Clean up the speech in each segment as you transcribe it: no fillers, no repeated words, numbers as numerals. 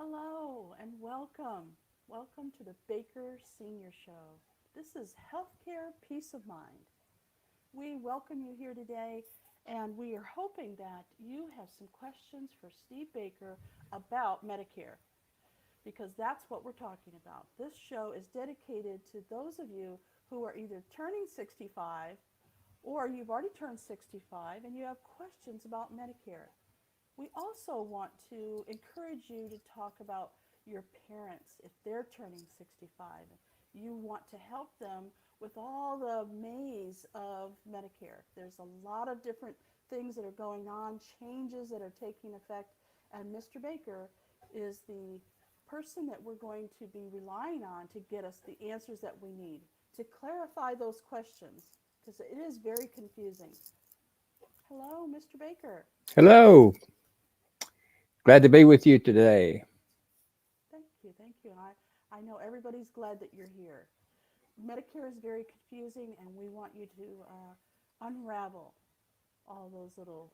Hello and welcome. Welcome to the Baker Senior Show. This is Healthcare Peace of Mind. We welcome you here today, and we are hoping that you have some questions for Steve Baker about Medicare, because that's what we're talking about. This show is dedicated to those of you who are either turning 65 or you've already turned 65 and you have questions about Medicare. We also want to encourage you to talk about your parents if they're turning 65. You want to help them with all the maze of Medicare. There's a lot of different things that are going on, changes that are taking effect, and Mr. Baker is the person that we're going to be relying on to get us the answers that we need to clarify those questions because it is very confusing. Hello, Mr. Baker. Hello, glad to be with you today. Thank you, thank you. And I know everybody's glad that you're here. Medicare is very confusing, and we want you to unravel all those little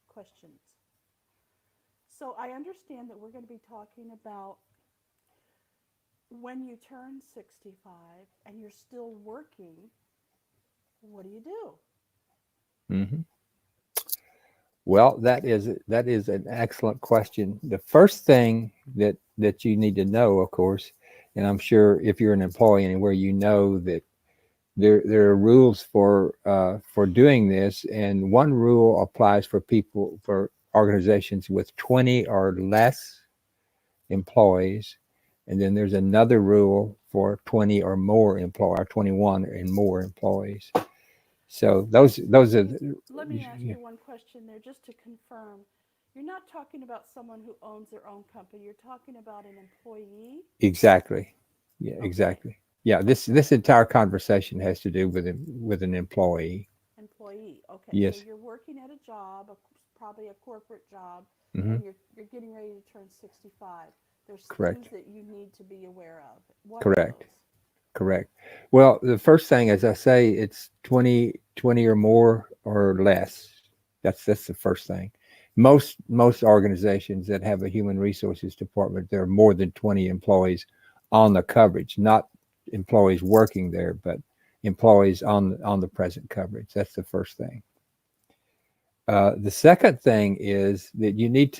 questions. So I understand that we're going to be talking about when you turn 65 and you're still working, what do you do? hmm Well, that is an excellent question. The first thing that you need to know, of course, and I'm sure if you're an employee anywhere, you know that there are rules for doing this, and one rule applies for organizations with 20 or less employees, and then there's another rule for 20 or more employees, or 21 and more employees. So those are Let me ask you one question there just to confirm. You're not talking about someone who owns their own company. You're talking about an employee? exactly. Yeah, Okay, exactly. Yeah, this entire conversation has to do with an employee. employee. Okay, so Yes. you're working at a job, probably a corporate job, hmm and you're getting ready to turn 65. There's things Correct. that you need to be aware of. What are Correct. those? Correct. Well, the first thing, as I say, it's 20 or more or less. That's the first thing. Most organizations that have a human resources department, there are more than 20 employees on the coverage, not employees working there, but employees on the present coverage. That's the first thing. The second thing is that you need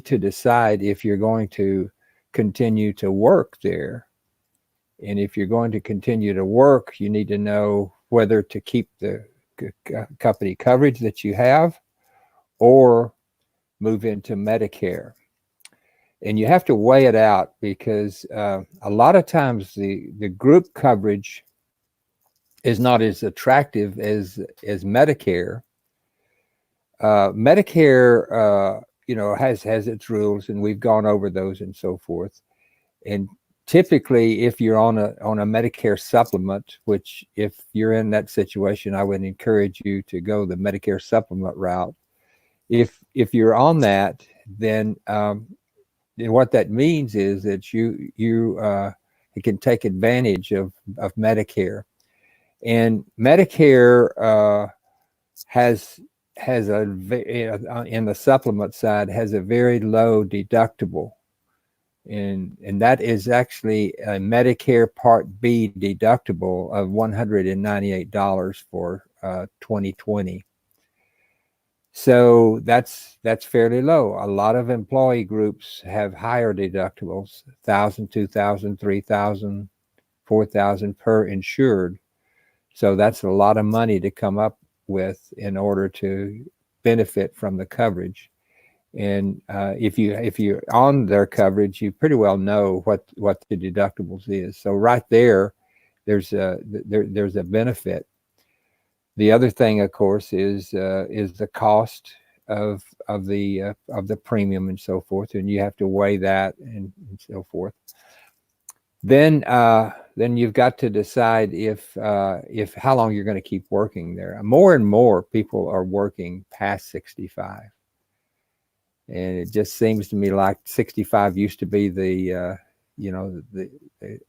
to decide if you're going to continue to work there, and if you're going to continue to work, you need to know whether to keep the company coverage that you have or move into Medicare. And you have to weigh it out because a lot of times the group coverage is not as attractive as Medicare. Medicare, has its rules, and we've gone over those and so forth. And typically, if you're on a Medicare supplement, which if you're in that situation, I would encourage you to go the Medicare supplement route. If you're on that, then what that means is that you can take advantage of Medicare, and Medicare has has in the supplement side has a very low deductible, and that is actually a Medicare Part B deductible of $198 for 2020. So that's fairly low. A lot of employee groups have higher deductibles, 1,000, 2,000, 3,000, 4,000 per insured. So that's a lot of money to come up with in order to benefit from the coverage. And if you're on their coverage, you pretty well know what the deductibles is. So right there, there's a benefit. The other thing, of course, is the cost of the premium and so forth, and you have to weigh that and so forth. Then you've got to decide if how long you're going to keep working there. More and more people are working past 65, and it just seems to me like 65 used to be the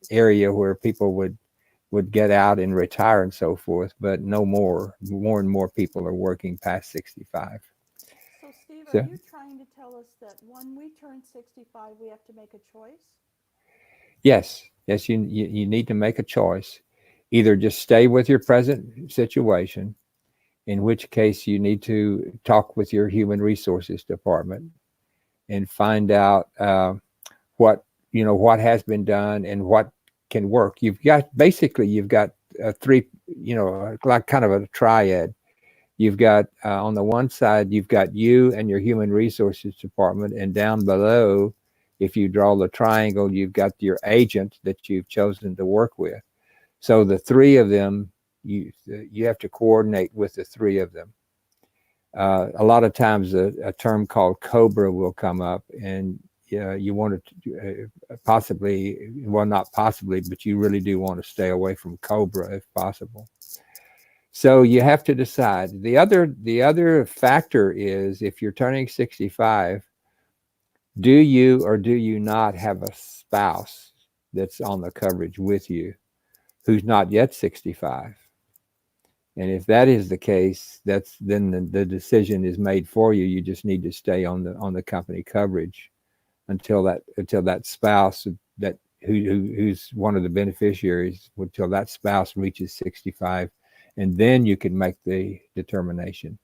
area where people would get out and retire and so forth, but no more. More and more people are working past 65. So, Steve, are So you trying to tell us that when we turn 65, we have to make a choice? Yes, you need to make a choice. Either just stay with your present situation, in which case you need to talk with your human resources department and find out what what has been done and what can work. You've got three, like kind of a triad. You've got on the one side, you've got you and your human resources department, and down below, if you draw the triangle, you've got your agent that you've chosen to work with. So the three of them, you have to coordinate with the three of them. A lot of times, a term called COBRA will come up, and you want to possibly, well, not possibly, but you really do want to stay away from COBRA if possible. So you have to decide. The other factor is, if you're turning 65, do you or do you not have a spouse that's on the coverage with you who's not yet 65? And if that is the case, then the decision is made for you. You just need to stay on the company coverage until that spouse that who's one of the beneficiaries, until that spouse reaches 65, and then you can make the determination.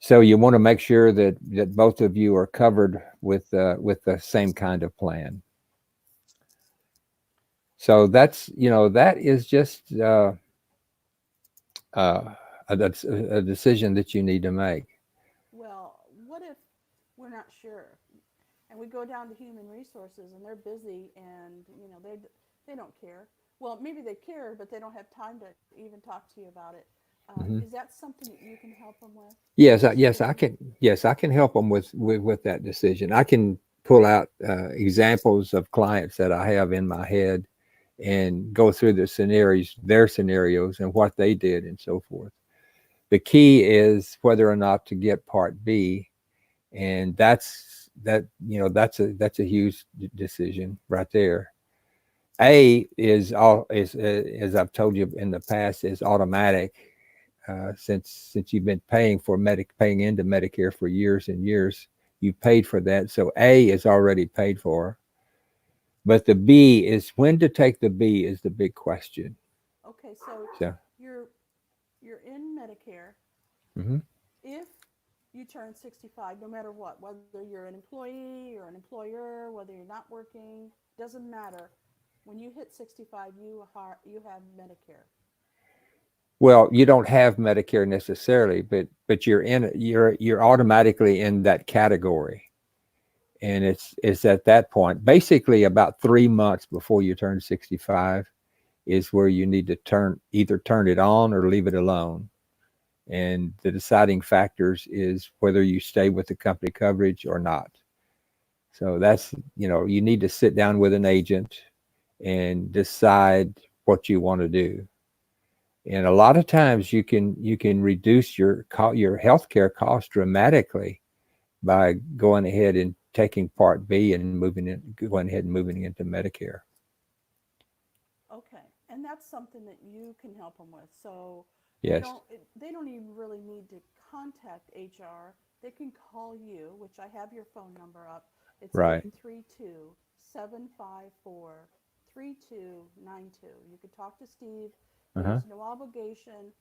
So you want to make sure that both of you are covered with the same kind of plan. So that is just a decision that you need to make. Well, what if we're not sure and we go down to human resources and they're busy and they don't care? Well, maybe they care, but they don't have time to even talk to you about it. Mhm. Is that something that you can help them with? Yes, That yes, I decision? can. Yes, I can help them with that decision. I can pull out examples of clients that I have in my head and go through their scenarios, and what they did, and so forth. The key is whether or not to get Part B, and that's a huge decision right there. A is all is as I've told you in the past, is automatic. Since you've been paying into Medicare for years and years, you paid for that. So A is already paid for. But the B is, when to take the B is the big question. Okay, so So, you're you're in Medicare mhm. if you turn 65, no matter what, whether you're an employee or an employer, whether you're not working, doesn't matter. When you hit 65, you have Medicare. Well, you don't have Medicare necessarily, but you're automatically in that category. And it's at that point, basically about 3 months before you turn 65, is where you need to either turn it on or leave it alone. And the deciding factors is whether you stay with the company coverage or not. So you need to sit down with an agent and decide what you want to do. And a lot of times you can reduce your healthcare costs dramatically by going ahead and taking Part B and going ahead and moving into Medicare. Okay, and that's something that you can help them with. So Yes. they don't even really need to contact HR. They can call you, which I have your phone number up. It's Right. 832-754-3292. You can talk to Steve. Uh-huh. There's no obligation.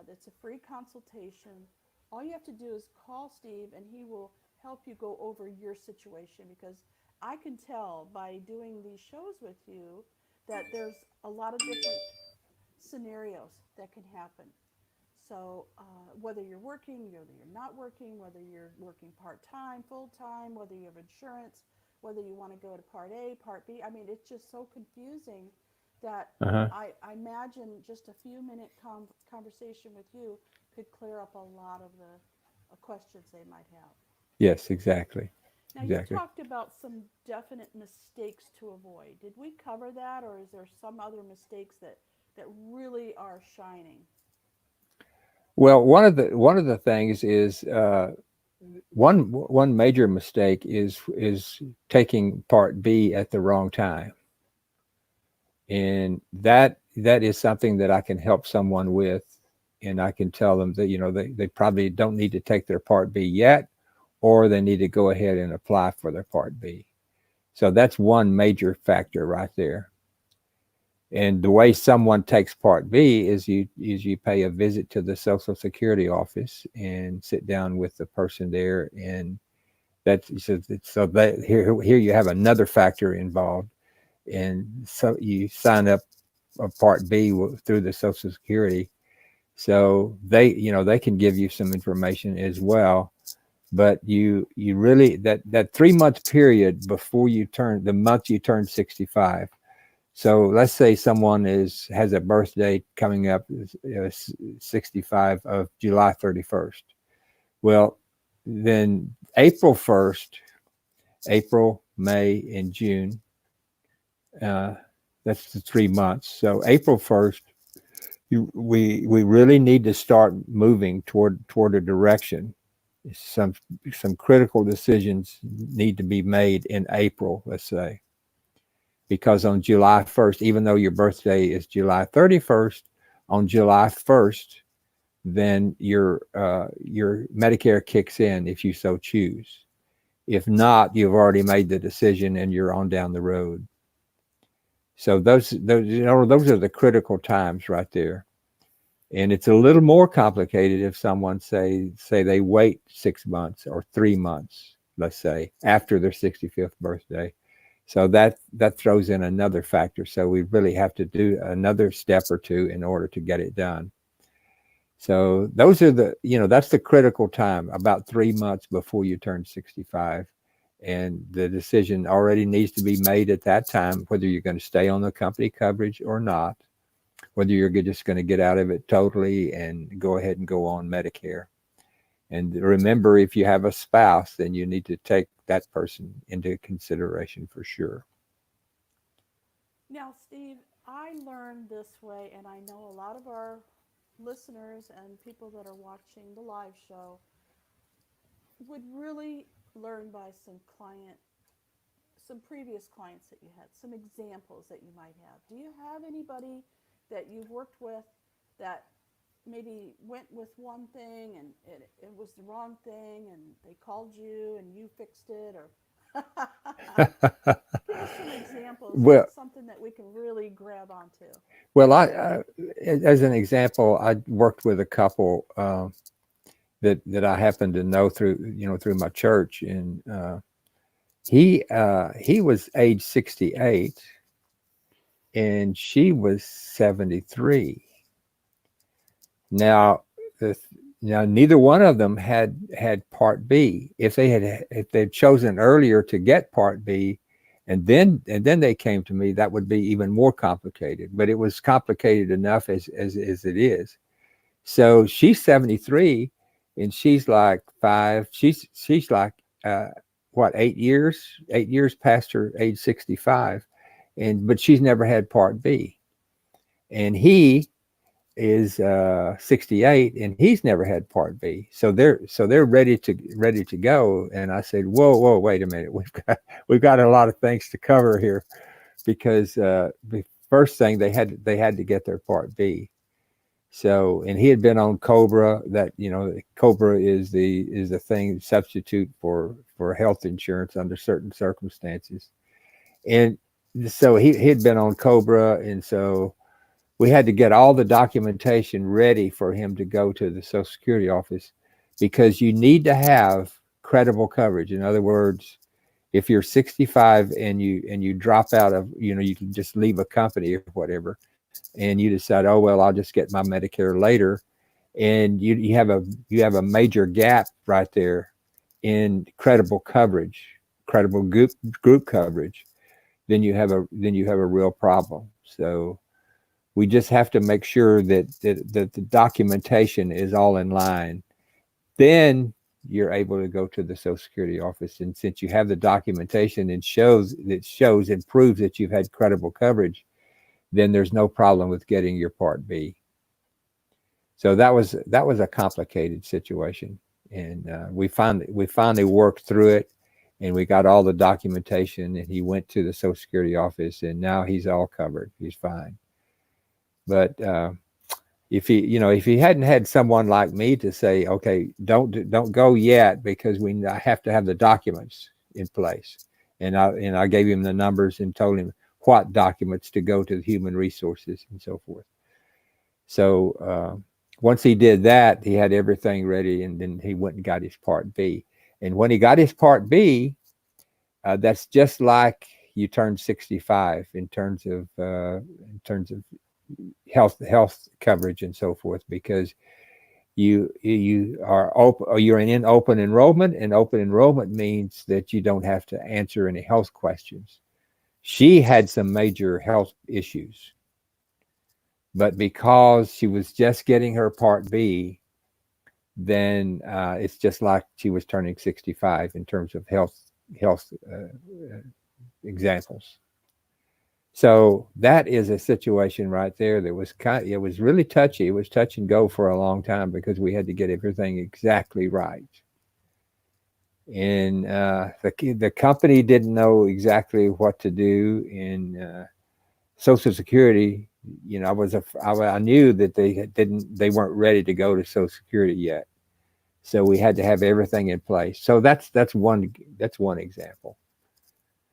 It's a free consultation. All you have to do is call Steve, and he will help you go over your situation, because I can tell by doing these shows with you that there's a lot of different scenarios that can happen. So whether you're working, whether you're not working, whether you're working part-time, full-time, whether you have insurance, whether you want to go to Part A, Part B. I mean, it's just so confusing that Uh-huh. I imagine just a few minute conversation with you could clear up a lot of the questions they might have. Yes, exactly. Now, you Exactly. talked about some definite mistakes to avoid. Did we cover that, or is there some other mistakes that really are shining? Well, one of the things is one major mistake is taking Part B at the wrong time. And that is something that I can help someone with. And I can tell them that they probably don't need to take their Part B yet, or they need to go ahead and apply for their Part B. So that's one major factor right there. And the way someone takes Part B is you pay a visit to the Social Security office and sit down with the person there, and that's so that here you have another factor involved, and so you sign up a Part B through the Social Security, so they can give you some information as well. But you really that 3 month period before the month you turn 65. So let's say someone has a birthday coming up, 65 of July 31st. Well, then April 1st, April, May, and June. Uh, that's the 3 months. So April 1st, we really need to start moving toward a direction. Some some critical decisions need to be made in April, let's say, because on July 1st, even though your birthday is July 31st, on July 1st, then your Medicare kicks in if you so choose. If not, you've already made the decision and you're on down the road. So those are the critical times right there. And it's a little more complicated if someone say they wait 6 months or 3 months, let's say, after their 65th birthday. So that throws in another factor. So we really have to do another step or two in order to get it done. So those are that's the critical time, about 3 months before you turn 65. And the decision already needs to be made at that time, whether you're going to stay on the company coverage or not, whether you're just going to get out of it totally and go ahead and go on Medicare. And remember, if you have a spouse, then you need to take that person into consideration for sure. Now, Steve, I learned this way, and I know a lot of our listeners and people that are watching the live show would really learn by some previous clients that you had, some examples that you might have. Do you have anybody that you've worked with that maybe went with one thing and it was the wrong thing and they called you and you fixed it, or give us some examples of Well, something that we can really grab onto. as an example, I worked with a couple that I happened to know through my church, and he was age 68 and she was 73. Now, the, now neither one of them had Part B. If they'd chosen earlier to get Part B, and then they came to me, that would be even more complicated. But it was complicated enough as it is. So she's 73, and she's like five. She's like what 8 years? 8 years past her age 65, but she's never had Part B, and he is 68 and he's never had Part B. So they're ready to go. And I said, whoa, wait a minute. We've got a lot of things to cover here, because the first thing they had to get their Part B. So, and he had been on Cobra. Cobra is the thing substitute for health insurance under certain circumstances. And so he'd been on Cobra, and so we had to get all the documentation ready for him to go to the Social Security office, because you need to have credible coverage. In other words, if you're 65 and you drop out of, you can just leave a company or whatever, and you decide, oh well, I'll just get my Medicare later, and you have a major gap right there in credible coverage, credible group coverage, then you have a real problem. So we just have to make sure that the documentation is all in line. Then you're able to go to the Social Security office, and since you have the documentation and shows and proves that you've had credible coverage, then there's no problem with getting your Part B. So that was a complicated situation, and we finally worked through it, and we got all the documentation, and he went to the Social Security office, and now he's all covered. He's fine. But if he hadn't had someone like me to say, okay, don't go yet because we have to have the documents in place, and I gave him the numbers and told him what documents to go to the human resources and so forth. So once he did that, he had everything ready, and then he went and got his Part B. And when he got his Part B, that's just like you turn 65 in terms of health coverage and so forth, because you are open, or you're in open enrollment, and open enrollment means that you don't have to answer any health questions. She had some major health issues, but because she was just getting her Part B, then it's just like she was turning 65 in terms of health examples. So that is a situation right there that was it was really touchy. It was touch and go for a long time because we had to get everything exactly right. And the company didn't know exactly what to do. In Social Security, I knew that they weren't ready to go to Social Security yet. So we had to have everything in place. So that's one example.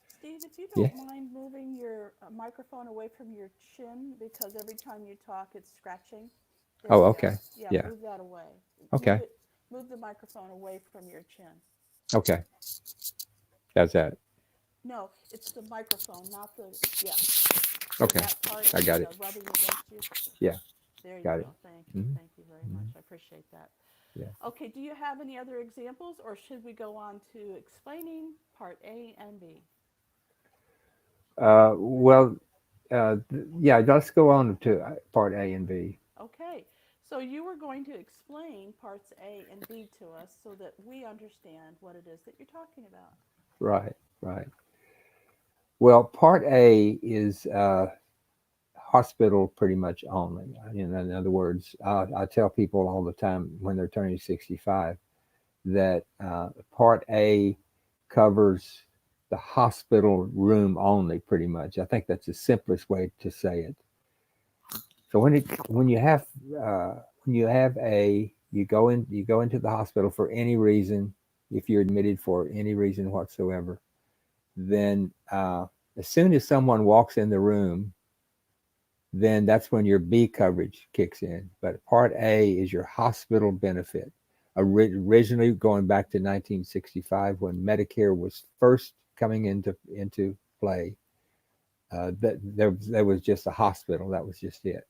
Steve, if you Yeah. don't mind moving your microphone away from your chin, because every time you talk, it's scratching. There Oh, you go. okay. Yeah, Yeah. move that away. Move Okay. it. Move the microphone away from your chin. Okay. That's that. No, it's the microphone, not the. Yeah. So Okay. that part I is got it. rubbing against you. Yeah. There you Got it. go. Thank you. Hmm. Thank you very much. Hmm. I appreciate that. Yeah. Okay, do you have any other examples, or should we go on to explaining part A and B? Well, yeah. Let's go on to part A and B. Okay, so you were going to explain parts A and B to us so that we understand what it is that you're talking about. Right. Right. Well, part A is hospital pretty much only. In other words, I tell people all the time when they're turning 65 that Part A covers the hospital room only, pretty much. I think that's the simplest way to say it. So when you have a you go into the hospital for any reason, if you're admitted for any reason whatsoever, then as soon as someone walks in the room, then that's when your B coverage kicks in. But Part A is your hospital benefit. Originally, going back to 1965, when Medicare was first coming into play, that there was just a hospital. That was just it.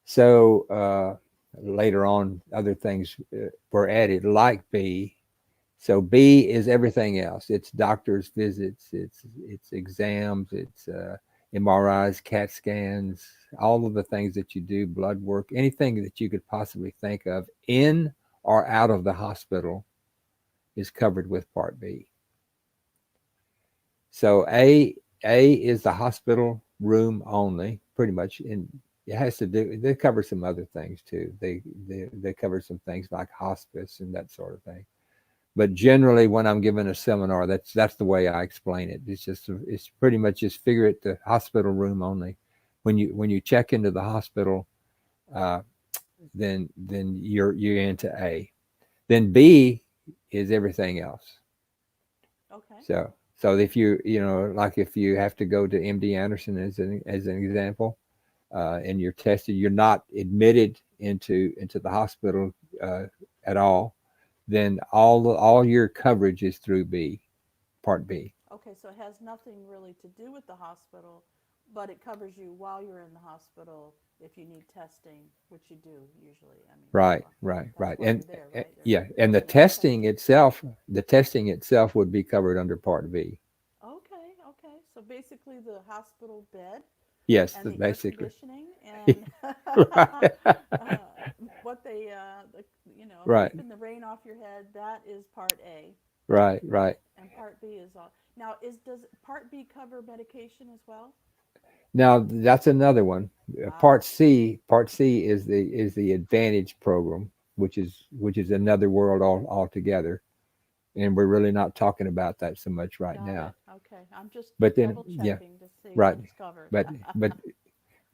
So later on, other things were added, like B. So B is everything else. It's doctor's visits, it's exams, it's MRIs, CAT scans, all of the things that you do, blood work, anything that you could possibly think of in or out of the hospital is covered with Part B. So A is the hospital room only, pretty much, and it has to do. They cover some other things too. They cover some things like hospice and that sort of thing. But generally, when I'm giving a seminar, that's the way I explain it. It's pretty much just figure it the hospital room only. When you check into the hospital, uh, then you're into A. Then B is everything else. Okay. So if like if you have to go to MD Anderson as an example, and you're tested, you're not admitted into the hospital uh, at all, then all your coverage is through B, Part B. Okay, so it has nothing really to do with the hospital, but it covers you while you're in the hospital if you need testing, which you do usually. I mean, Right, right, that's right. why you're there, right? Yeah, They're and the looking at the testing testing. itself, the testing itself would be covered under Part B. Okay, okay. So basically, the hospital bed Yes, and the air basically. conditioning and Right, what they, right, keeping the rain off your head, that is part A. right, right. And part B is all. Now, does part B cover medication as well? Now that's another one. Ah, Part C is the Advantage program, which is another world altogether, and we're really not talking about that so much right got it. now. Okay. I'm just But then, double yeah, checking to see right. what's covered. But but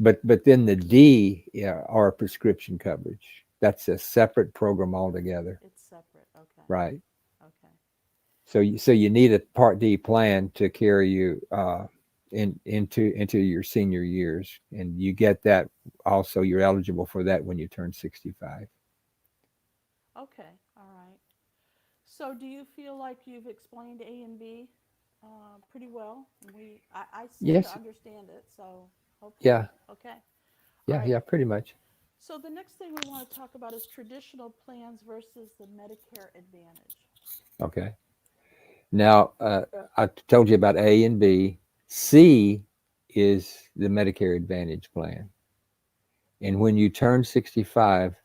but then the D, yeah, are prescription coverage. That's a separate program altogether, It's separate. Okay. right? Okay. So you need a Part D plan to carry you into your senior years, and you get that. Also, you're eligible for that when you turn 65. Okay. All right. So, do you feel like you've explained A and B pretty well? I seem to Yes, understand it, so hopefully, yeah, okay. All yeah, right. yeah, pretty much. So, the next thing we want to talk about is traditional plans versus the Medicare Advantage. Okay. Now, I told you about A and B. C is the Medicare Advantage plan. And when you turn 65,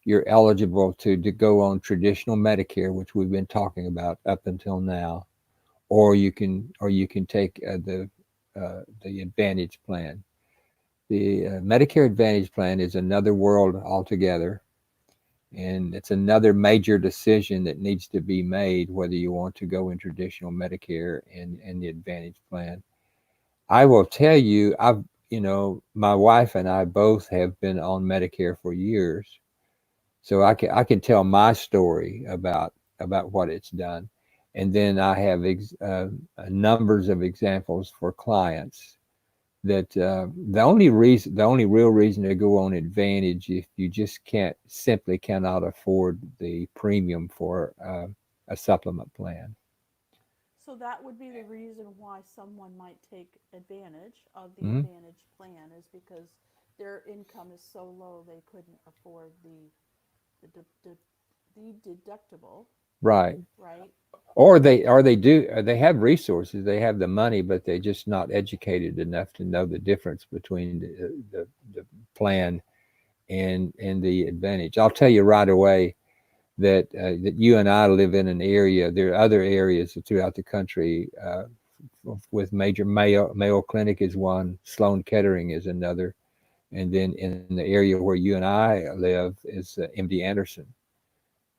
you're eligible to go on traditional Medicare, which we've been talking about up until now, or you can take the Advantage plan. The Medicare Advantage plan is another world altogether, and it's another major decision that needs to be made whether you want to go in traditional Medicare and the Advantage plan. I will tell you, my wife and I both have been on Medicare for years, so I can tell my story about what it's done, and then I have numbers of examples for clients that the only real reason to go on Advantage if you just cannot afford the premium for a supplement plan. So, that would be the reason why someone might take advantage of the Mhm. Advantage plan is because their income is so low they couldn't afford the, the, the deductible, Right. right? Or they have resources, they have the money, but they're just not educated enough to know the difference between the plan and the Advantage. I'll tell you right away that you and I live in an area. There are other areas throughout the country with major Mayo Clinic is one, Sloan Kettering is another, and then in the area where you and I live is MD Anderson.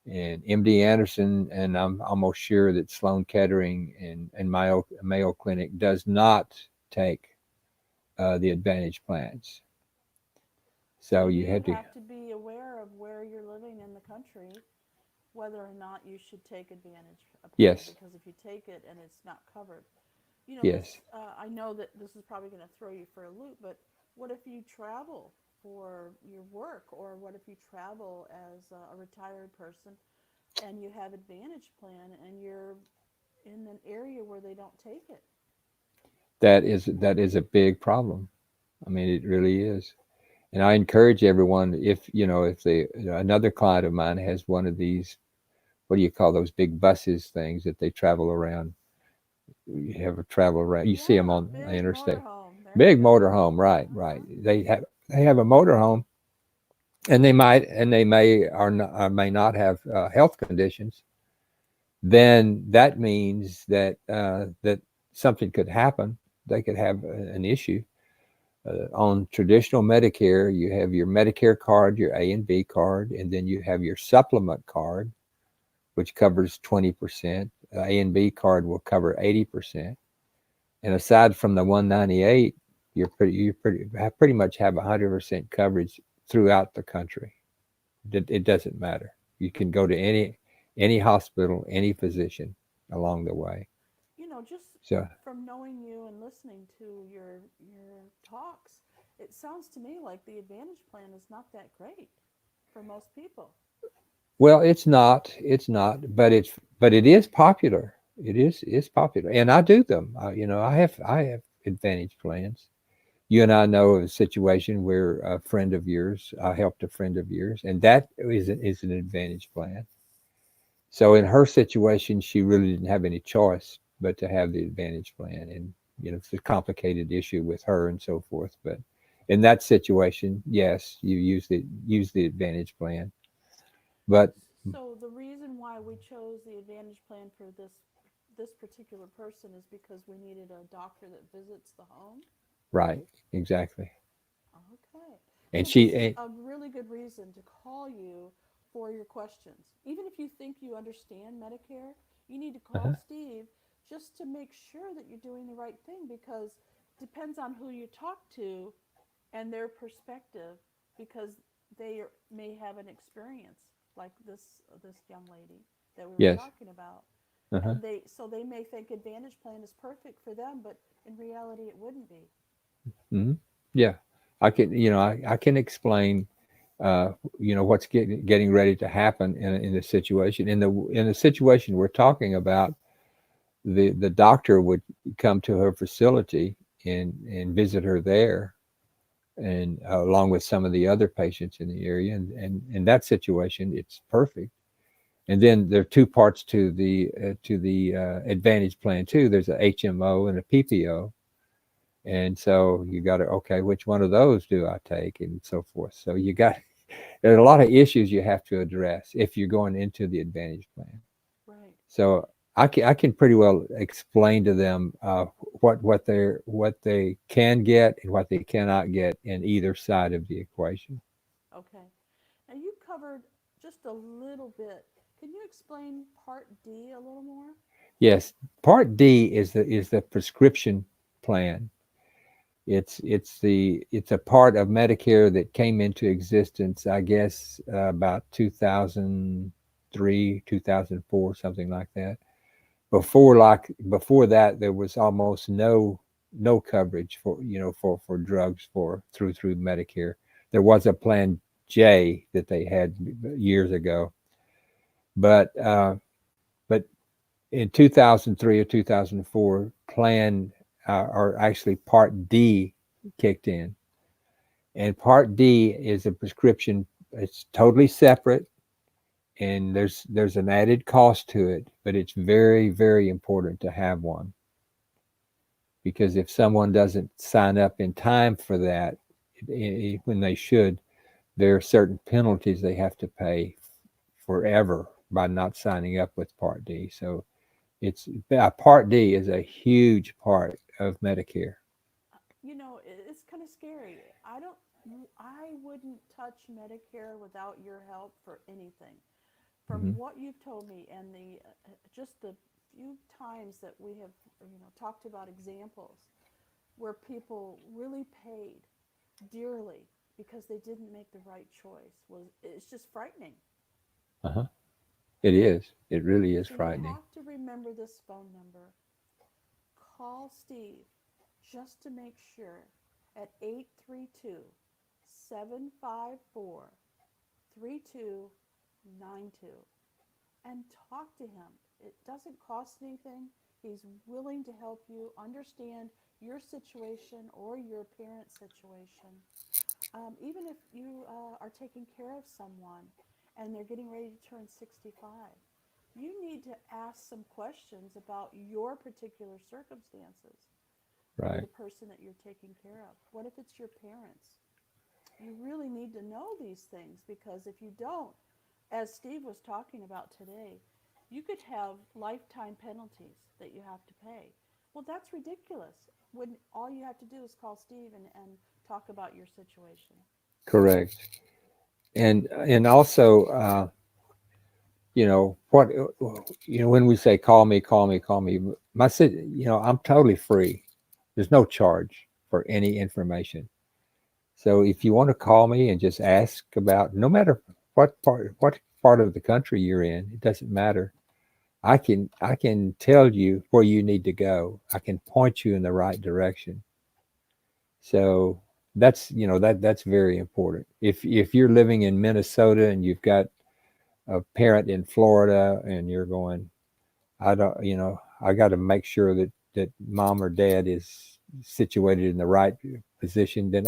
And MD Anderson, and I'm almost sure that Sloan Kettering and Mayo Clinic does not take the Advantage plans. So, So you you had to, have to be aware of where you're living in the country, whether or not you should take Advantage a plan, yes, because if you take it and it's not covered, yes, this, I know that this is probably going to throw you for a loop, but what if you travel for your work, or what if you travel as a retired person and you have Advantage plan and you're in an area where they don't take it? that is a big problem. I mean, it really is. And I encourage everyone, if another client of mine has one of these, what do you call those big buses things that they travel around? You have a travel around. You see them Yeah, on the big interstate. motorhome. There you Big go. motorhome, right, right. Uh-huh. They have a motorhome, and they may or may not have health conditions. Then that means that something could happen. They could have an issue. On traditional Medicare, you have your Medicare card, your A and B card, and then you have your supplement card, which covers 20%. A and B card will cover 80%. And aside from the 198, you pretty much have 100% coverage throughout the country. It doesn't matter. You can go to any hospital, any physician along the way. Just So from knowing you and listening to your talks, it sounds to me like the Advantage plan is not that great for most people. well, it's not, but it is popular. It is popular, and I do them. I have Advantage plans. You and I know of a situation where a friend of yours, I helped a friend of yours, and that is an Advantage plan. So in her situation, she really didn't have any choice but to have the Advantage plan, and it's a complicated issue with her and so forth. But in that situation, yes, you use the Advantage plan. But So the reason why we chose the Advantage plan for this particular person is because we needed a doctor that visits the home. right, exactly. Okay. And So this she, is and, a really good reason to call you for your questions. Even if you think you understand Medicare, you need to call uh-huh, Steve just to make sure that you're doing the right thing, because it depends on who you talk to and their perspective, because may have an experience like this young lady that we were Yes. talking about, Uh-huh. and they may think Advantage Plan is perfect for them, but in reality it wouldn't be. Hmm. Yeah. I can, I can explain, uh, what's getting ready to happen in the situation. In the situation we're talking about, the doctor would come to her facility and visit her there, and along with some of the other patients in the area. And in that situation, it's perfect. And then there are two parts to the Advantage Plan too. There's a HMO and a PPO, and so you got to, okay, which one of those do I take, and so forth. So there's a lot of issues you have to address if you're going into the Advantage Plan. Right. So I can pretty well explain to them what they can get and what they cannot get in either side of the equation. Okay. Now you covered just a little bit. Can you explain Part D a little more? Yes, Part D is the prescription plan. It's a part of Medicare that came into existence, I guess, about 2003, 2004, something like that. Before that, there was almost no coverage for drugs through Medicare. There was a Plan J that they had years ago, but in 2003 or 2004, Plan or actually Part D kicked in, and Part D is a prescription. It's totally separate, and there's an added cost to it, but it's very, very important to have one, because if someone doesn't sign up in time for that, when they should, there are certain penalties they have to pay forever by not signing up with Part D. So Part D is a huge part of Medicare. It's kind of scary. I wouldn't touch Medicare without your help for anything. From Hmm. what you've told me and the just the few times that we have, talked about examples where people really paid dearly because they didn't make the right choice, was it's just frightening. Uh-huh. It is. It really is So you frightening. have to remember this phone number. Call Steve just to make sure at 832-754-3292 and talk to him. It doesn't cost anything. He's willing to help you understand your situation or your parent's situation. Even if you are taking care of someone and they're getting ready to turn 65, you need to ask some questions about your particular circumstances for Right. the person that you're taking care of. What if it's your parents? You really need to know these things, because if you don't, as Steve was talking about today, you could have lifetime penalties that you have to pay. Well, that's ridiculous when all you have to do is call Steve and talk about your situation. Correct. And also, what when we say call me, call me, call me, I'm totally free. There's no charge for any information. So if you want to call me and just ask about, no matter what part of the country you're in, it doesn't matter. I can tell you where you need to go. I can point you in the right direction. So that's very important. If you're living in Minnesota and you've got a parent in Florida and you're going, I got to make sure that mom or dad is situated in the right position, then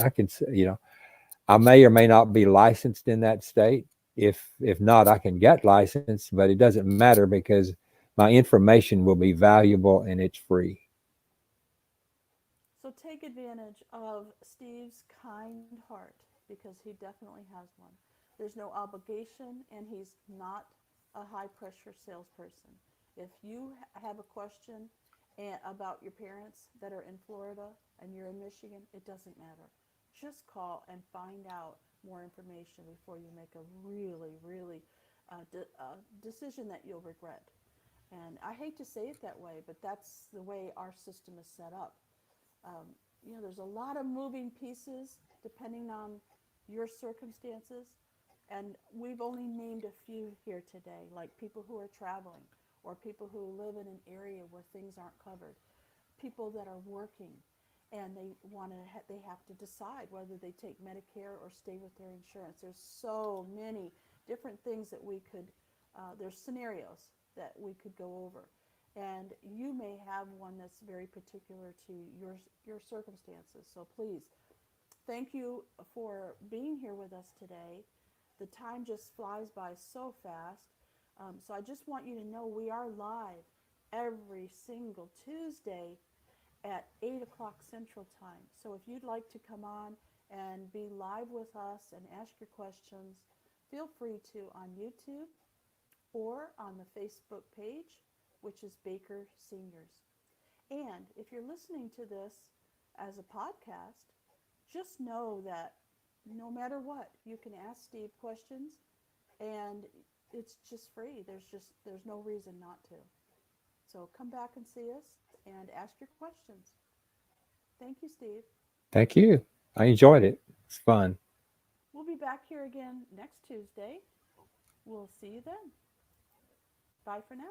I may or may not be licensed in that state. If not, I can get licensed, but it doesn't matter because my information will be valuable and it's free. So take advantage of Steve's kind heart, because he definitely has one. There's no obligation, and he's not a high pressure salesperson. If you have a question about your parents that are in Florida and you're in Michigan, it doesn't matter. Just call and find out more information before you make a really, really decision that you'll regret. And I hate to say it that way, but that's the way our system is set up. Um, there's a lot of moving pieces depending on your circumstances. And we've only named a few here today, like people who are traveling or people who live in an area where things aren't covered, people that are working and they have to decide whether they take Medicare or stay with their insurance. There's so many different things that we could there's scenarios that we could go over, and you may have one that's very particular to your circumstances. So please, thank you for being here with us today. The time just flies by so fast. So I just want you to know we are live every single Tuesday at 8 o'clock Central Time. So if you'd like to come on and be live with us and ask your questions, feel free to on YouTube or on the Facebook page, which is Baker Seniors. And if you're listening to this as a podcast, just know that no matter what, you can ask Steve questions, and it's just free. There's no reason not to. So come back and see us and ask your questions. Thank you, Steve. Thank you. I enjoyed it. It's fun. We'll be back here again next Tuesday. We'll see you then. Bye for now.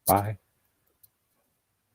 Bye.